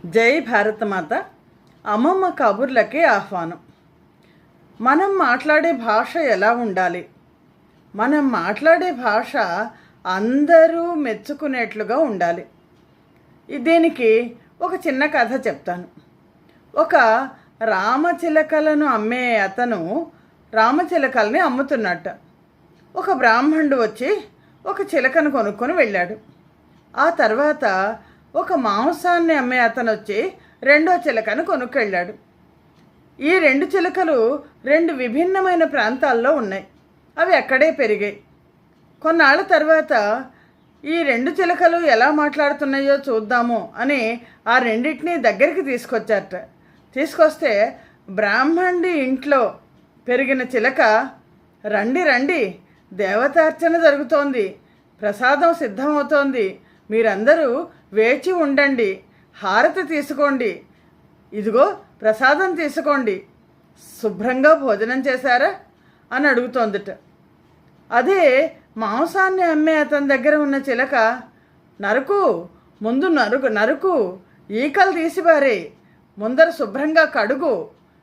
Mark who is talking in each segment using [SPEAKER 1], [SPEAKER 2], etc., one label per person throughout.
[SPEAKER 1] జై భారతమాత. అమ్మమ్మ కబుర్లకి ఆహ్వానం. మనం మాట్లాడే భాష ఎలా ఉండాలి? మనం మాట్లాడే భాష అందరూ మెచ్చుకునేట్లుగా ఉండాలి. దీనికి ఒక చిన్న కథ చెప్తాను. ఒక రామచిలకలను అమ్మే అతను రామచిలకల్ని అమ్ముతున్నట్ట. ఒక బ్రాహ్మణుడు వచ్చి ఒక చిలకను కొనుక్కొని వెళ్ళాడు. ఆ తర్వాత ఒక మాంసాన్ని అమ్మే అతను వచ్చి రెండో చిలకను కొనుక్కెళ్ళాడు. ఈ రెండు చిలకలు రెండు విభిన్నమైన ప్రాంతాల్లో ఉన్నాయి. అవి అక్కడే పెరిగాయి. కొన్నాళ్ళ తర్వాత ఈ రెండు చిలకలు ఎలా మాట్లాడుతున్నాయో చూద్దాము అని ఆ రెండింటినీ దగ్గరికి తీసుకొచ్చారట. తీసుకొస్తే బ్రాహ్మణుడి ఇంట్లో పెరిగిన చిలక, రండి రండి, దేవతార్చన జరుగుతోంది, ప్రసాదం సిద్ధమవుతోంది, మీరందరూ వేచి ఉండండి, హారతి తీసుకోండి, ఇదిగో ప్రసాదం తీసుకోండి, శుభ్రంగా భోజనం చేశారా అని అడుగుతోందిట. అదే మాంసాన్ని అమ్మే అతని దగ్గర ఉన్న చిలక, నరుకు, ముందు నరుకు నరుకు, ఈకలు తీసిపారే, ముందర శుభ్రంగా కడుగు,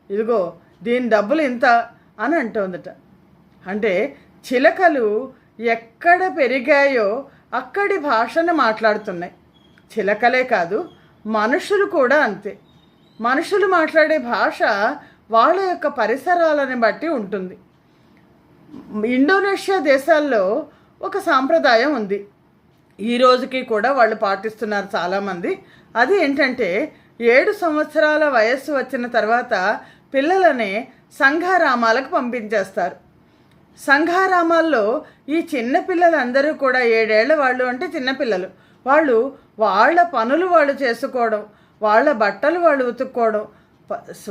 [SPEAKER 1] ఇదిగో దీని డబ్బులు ఇంత అని అంటోందిట. అంటే చిలకలు ఎక్కడ పెరిగాయో అక్కడి భాషను మాట్లాడుతున్నాయి. చిలకలే కాదు, మనుషులు కూడా అంతే. మనుషులు మాట్లాడే భాష వాళ్ళ యొక్క పరిసరాలను బట్టి ఉంటుంది. ఇండోనేషియా దేశాల్లో ఒక సాంప్రదాయం ఉంది. ఈ రోజుకి కూడా వాళ్ళు పాటిస్తున్నారు చాలామంది. అది ఏంటంటే 7 సంవత్సరాల వయస్సు వచ్చిన తర్వాత పిల్లలని సంఘారామాలకు పంపించేస్తారు. సంఘారామాల్లో ఈ చిన్నపిల్లలందరూ కూడా 7 ఏళ్ల వాళ్ళు, అంటే చిన్నపిల్లలు, వాళ్ళు వాళ్ళ పనులు వాళ్ళు చేసుకోవడం, వాళ్ళ బట్టలు వాళ్ళు ఉతుక్కోవడం,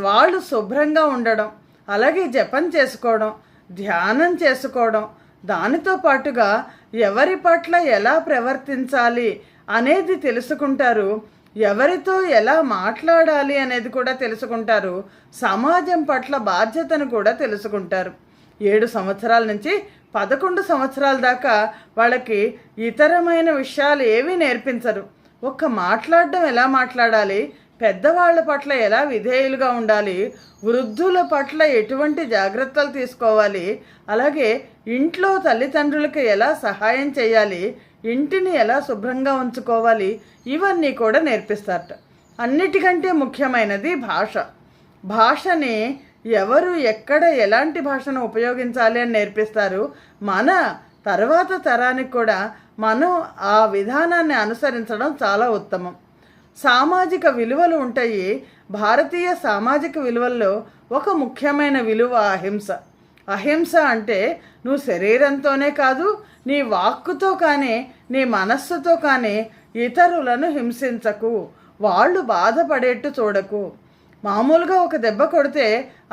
[SPEAKER 1] వాళ్ళు శుభ్రంగా ఉండడం, అలాగే జపం చేసుకోవడం, ధ్యానం చేసుకోవడం, దానితో పాటుగా ఎవరి పట్ల ఎలా ప్రవర్తించాలి అనేది తెలుసుకుంటారు, ఎవరితో ఎలా మాట్లాడాలి అనేది కూడా తెలుసుకుంటారు, సమాజం పట్ల బాధ్యతను కూడా తెలుసుకుంటారు. 7 సంవత్సరాల నుంచి 11 సంవత్సరాల దాకా వాళ్ళకి ఇతరమైన విషయాలు ఏవీ నేర్పించరు. ఒక్క మాట్లాడడం ఎలా మాట్లాడాలి, పెద్దవాళ్ళ పట్ల ఎలా విధేయులుగా ఉండాలి, వృద్ధుల పట్ల ఎటువంటి జాగ్రత్తలు తీసుకోవాలి, అలాగే ఇంట్లో తల్లిదండ్రులకు ఎలా సహాయం చేయాలి, ఇంటిని ఎలా శుభ్రంగా ఉంచుకోవాలి, ఇవన్నీ కూడా నేర్పిస్తారట. అన్నిటికంటే ముఖ్యమైనది భాష. భాషని ఎవరు ఎక్కడ ఎలాంటి భాషను ఉపయోగించాలి అని నేర్పిస్తారు. మన తర్వాత తరానికి కూడా మనం ఆ విధానాన్ని అనుసరించడం చాలా ఉత్తమం. సామాజిక విలువలు ఉంటాయి. భారతీయ సామాజిక విలువల్లో ఒక ముఖ్యమైన విలువ అహింస. అహింస అంటే నువ్వు శరీరంతోనే కాదు, నీ వాక్కుతో కానీ నీ మనస్సుతో కానీ ఇతరులను హింసించకు, వాళ్ళు బాధపడేట్టు చూడకు. మామూలుగా ఒక దెబ్బ కొడితే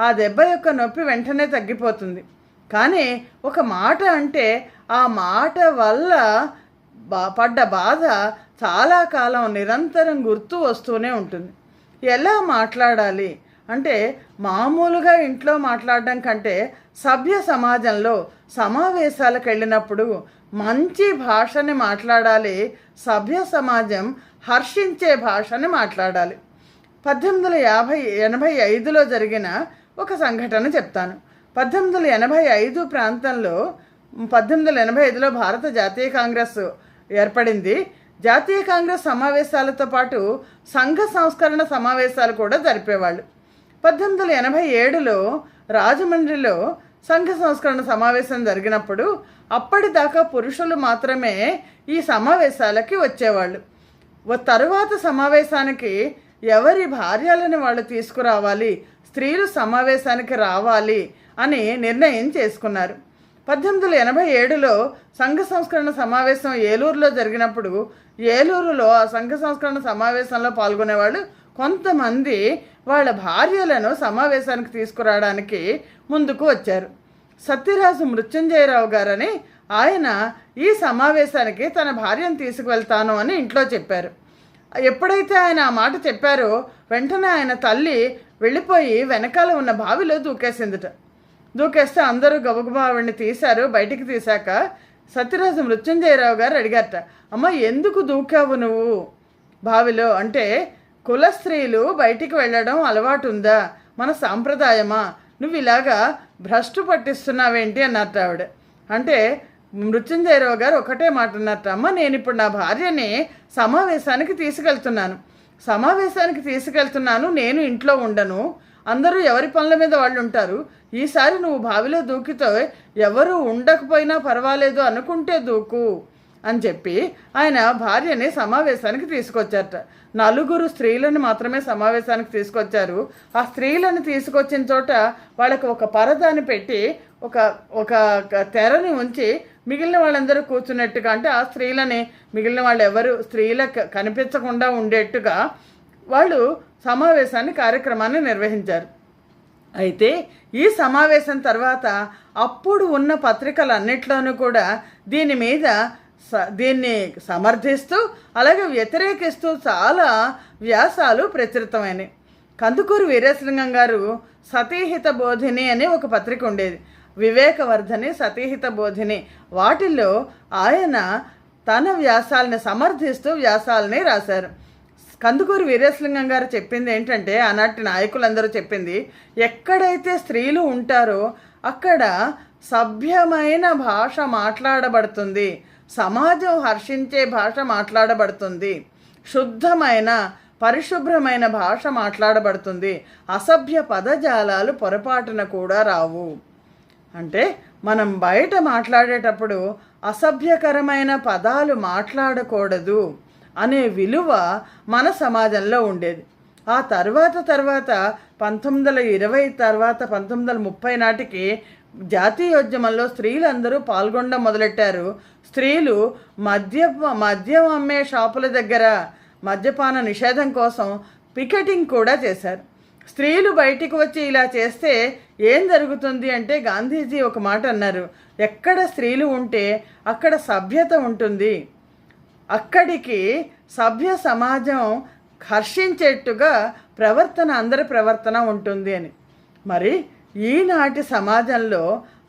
[SPEAKER 1] ఆ దెబ్బ యొక్క నొప్పి వెంటనే తగ్గిపోతుంది. కానీ ఒక మాట అంటే ఆ మాట వల్ల పడ్డ బాధ చాలా కాలం నిరంతరం గుర్తు వస్తూనే ఉంటుంది. ఎలా మాట్లాడాలి అంటే మామూలుగా ఇంట్లో మాట్లాడడం కంటే సభ్య సమాజంలో సమావేశాలకు వెళ్ళినప్పుడు మంచి భాషని మాట్లాడాలి. సభ్య సమాజం హర్షించే భాషని మాట్లాడాలి. 1885లో జరిగిన ఒక సంఘటన చెప్తాను. 1885 ప్రాంతంలో 1885లో భారత జాతీయ కాంగ్రెస్ ఏర్పడింది. జాతీయ కాంగ్రెస్ సమావేశాలతో పాటు సంఘ సంస్కరణ సమావేశాలు కూడా జరిపేవాళ్ళు. 1887లో రాజమండ్రిలో సంఘ సంస్కరణ సమావేశం జరిగినప్పుడు అప్పటిదాకా పురుషులు మాత్రమే ఈ సమావేశాలకి వచ్చేవాళ్ళు. తరువాత సమావేశానికి ఎవరి భార్యలను వాళ్ళు తీసుకురావాలి, స్త్రీలు సమావేశానికి రావాలి అని నిర్ణయం చేసుకున్నారు. 1887లో సంఘ సంస్కరణ సమావేశం ఏలూరులో జరిగినప్పుడు ఏలూరులో ఆ సంఘ సంస్కరణ సమావేశంలో పాల్గొనేవాళ్ళు కొంతమంది వాళ్ళ భార్యలను సమావేశానికి తీసుకురావడానికి ముందుకు వచ్చారు. సత్యరాజు మృత్యుంజయరావు గారని ఆయన ఈ సమావేశానికి తన భార్యను తీసుకువెళ్తాను అని ఇంట్లో చెప్పారు. ఎప్పుడైతే ఆయన ఆ మాట చెప్పారో వెంటనే ఆయన తల్లి వెళ్ళిపోయి వెనకాల ఉన్న బావిలో దూకేసిందిట. దూకేస్తే అందరూ గబగబా ఆవిడ్ని తీశారు. బయటికి తీశాక సత్యరాజు మృత్యుంజయరావు గారు అడిగారట, అమ్మ ఎందుకు దూకావు నువ్వు బావిలో అంటే, కుల స్త్రీలు బయటికి వెళ్ళడం అలవాటు ఉందా, మన సాంప్రదాయమా, నువ్వు ఇలాగా భ్రష్టు పట్టిస్తున్నావేంటి అన్నట్టు ఆవిడ. అంటే మృత్యుంజయరావు గారు ఒకటే మాట అన్నట్టు, అమ్మ నేను ఇప్పుడు నా భార్యని సమావేశానికి తీసుకెళ్తున్నాను, నేను ఇంట్లో ఉండను, అందరూ ఎవరి పనుల మీద వాళ్ళు ఉంటారు, ఈసారి నువ్వు బావిలో దూకితే ఎవరు ఉండకపోయినా పర్వాలేదు అనుకుంటే దూకు అని చెప్పి ఆయన భార్యని సమావేశానికి తీసుకొచ్చారట. 4 స్త్రీలను మాత్రమే సమావేశానికి తీసుకొచ్చారు. ఆ స్త్రీలను తీసుకొచ్చిన చోట వాళ్ళకి ఒక పరదాని పెట్టి ఒక ఒక తెరని ఉంచి మిగిలిన వాళ్ళందరూ కూర్చున్నట్టుగా, అంటే ఆ స్త్రీలని మిగిలిన వాళ్ళు ఎవరు స్త్రీలకు కనిపించకుండా ఉండేట్టుగా వాళ్ళు కార్యక్రమాన్ని నిర్వహించారు. అయితే ఈ సమావేశం తర్వాత అప్పుడు ఉన్న పత్రికలన్నిట్లోనూ కూడా దీన్ని సమర్థిస్తూ అలాగే వ్యతిరేకిస్తూ చాలా వ్యాసాలు ప్రచురితమైనవి. కందుకూరి వీరేశలింగం గారు సతీహిత బోధిని అనే ఒక పత్రిక ఉండేది, వివేకవర్ధని, సతీహిత బోధిని. వాటిల్లో ఆయన తన వ్యాసాలని సమర్థిస్తూ వ్యాసాలని రాశారు. కందుకూరి వీరేశలింగం గారు చెప్పింది ఏంటంటే, ఆనాటి నాయకులందరూ చెప్పింది, ఎక్కడైతే స్త్రీలు ఉంటారో అక్కడ సభ్యమైన భాష మాట్లాడబడుతుంది, సమాజం హర్షించే భాష మాట్లాడబడుతుంది, శుద్ధమైన పరిశుభ్రమైన భాష మాట్లాడబడుతుంది, అసభ్య పదజాలాలు పొరపాటున కూడా రావు. అంటే మనం బయట మాట్లాడేటప్పుడు అసభ్యకరమైన పదాలు మాట్లాడకూడదు అనే విలువ మన సమాజంలో ఉండేది. ఆ తర్వాత 1920 తర్వాత 1930 నాటికి జాతీయోద్యమంలో స్త్రీలందరూ పాల్గొనడం మొదలెట్టారు. స్త్రీలు మద్యం అమ్మే షాపుల దగ్గర మద్యపాన నిషేధం కోసం పికెటింగ్ కూడా చేశారు. స్త్రీలు బయటికి వచ్చి ఇలా చేస్తే ఏం జరుగుతుంది అంటే, గాంధీజీ ఒక మాట అన్నారు, ఎక్కడ స్త్రీలు ఉంటే అక్కడ సభ్యత ఉంటుంది, అక్కడికి సభ్య సమాజం హర్షించేట్టుగా అందరి ప్రవర్తన ఉంటుంది అని. మరి ఈనాటి సమాజంలో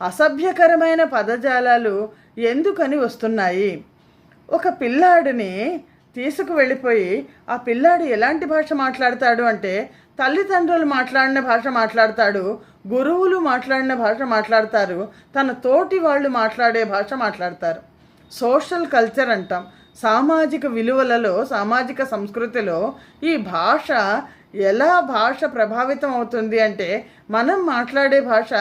[SPEAKER 1] అసభ్యకరమైన పదజాలాలు ఎందుకని వస్తున్నాయి? ఒక పిల్లాడిని తీసుకువెళ్ళిపోయి ఆ పిల్లాడు ఎలాంటి భాష మాట్లాడతాడు అంటే, తల్లిదండ్రులు మాట్లాడిన భాష మాట్లాడతాడు, గురువులు మాట్లాడిన భాష మాట్లాడతారు, తన తోటి వాళ్ళు మాట్లాడే భాష మాట్లాడతారు. సోషల్ కల్చర్ అంటాం. సామాజిక విలువలలో, సామాజిక సంస్కృతిలో ఈ భాష ప్రభావితం అవుతుంది అంటే, మనం మాట్లాడే భాష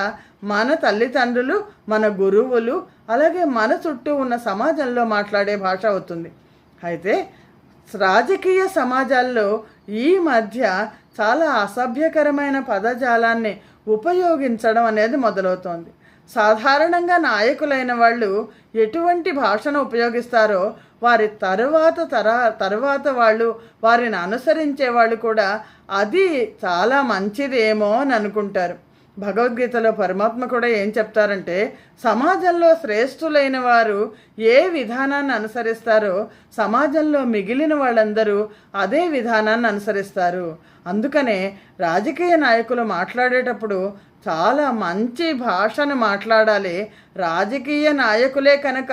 [SPEAKER 1] మన తల్లిదండ్రులు, మన గురువులు, అలాగే మన చుట్టూ ఉన్న సమాజంలో మాట్లాడే భాష అవుతుంది. అయితే రాజకీయ సమాజాల్లో ఈ మధ్య చాలా అసభ్యకరమైన పదజాలాన్ని ఉపయోగించడం అనేది మొదలవుతోంది. సాధారణంగా నాయకులైన వాళ్ళు ఎటువంటి భాషను ఉపయోగిస్తారో వారి తరువాత వాళ్ళు, వారిని అనుసరించే వాళ్ళు కూడా అది చాలా మంచిదేమో అని అనుకుంటారు. భగవద్గీతలో పరమాత్మ కూడా ఏం చెప్తారంటే, సమాజంలో శ్రేష్ఠులైన వారు ఏ విధానాన్ని అనుసరిస్తారో సమాజంలో మిగిలిన వాళ్ళందరూ అదే విధానాన్ని అనుసరిస్తారు. అందుకనే రాజకీయ నాయకులు మాట్లాడేటప్పుడు చాలా మంచి భాషను మాట్లాడాలి. రాజకీయ నాయకులే కనుక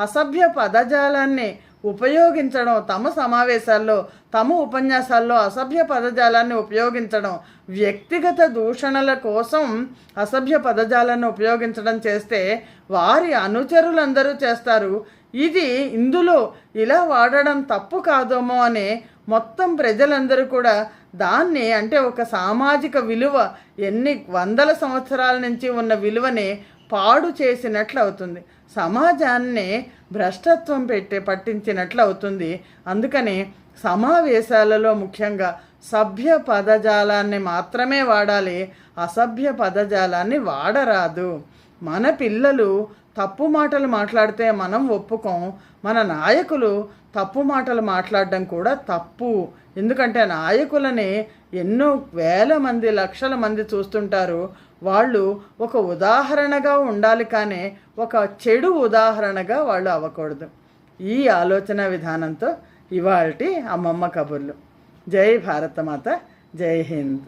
[SPEAKER 1] అసభ్య పదజాలాన్ని ఉపయోగించడం, తమ సమావేశాల్లో, తమ ఉపన్యాసాల్లో అసభ్య పదజాలాన్ని ఉపయోగించడం, వ్యక్తిగత దూషణల కోసం అసభ్య పదజాలాన్ని ఉపయోగించడం చేస్తే వారి అనుచరులందరూ చేస్తారు. ఇందులో ఇలా వాడడం తప్పు కాదేమో అని మొత్తం ప్రజలందరూ కూడా దాన్ని, అంటే ఒక సామాజిక విలువ ఎన్ని వందల సంవత్సరాల నుంచి ఉన్న విలువని పాడు చేసినట్లు అవుతుంది, సమాజాన్ని భ్రష్టత్వం పట్టించినట్లు అవుతుంది. అందుకని సమావేశాలలో ముఖ్యంగా సభ్య పదజాలాన్ని మాత్రమే వాడాలి, అసభ్య పదజాలాన్ని వాడరాదు. మన పిల్లలు తప్పు మాటలు మాట్లాడితే మనం ఒప్పుకోం, మన నాయకులు తప్పు మాటలు మాట్లాడడం కూడా తప్పు. ఎందుకంటే నాయకులని ఎన్నో వేల మంది, లక్షల మంది చూస్తుంటారు. వాళ్ళు ఒక ఉదాహరణగా ఉండాలి, కానీ ఒక చెడు ఉదాహరణగా వాళ్ళు అవ్వకూడదు. ఈ ఆలోచన విధానంతో ఇవాల్టి అమ్మమ్మ కబుర్లు. జై భారతమాత, జై హింద్.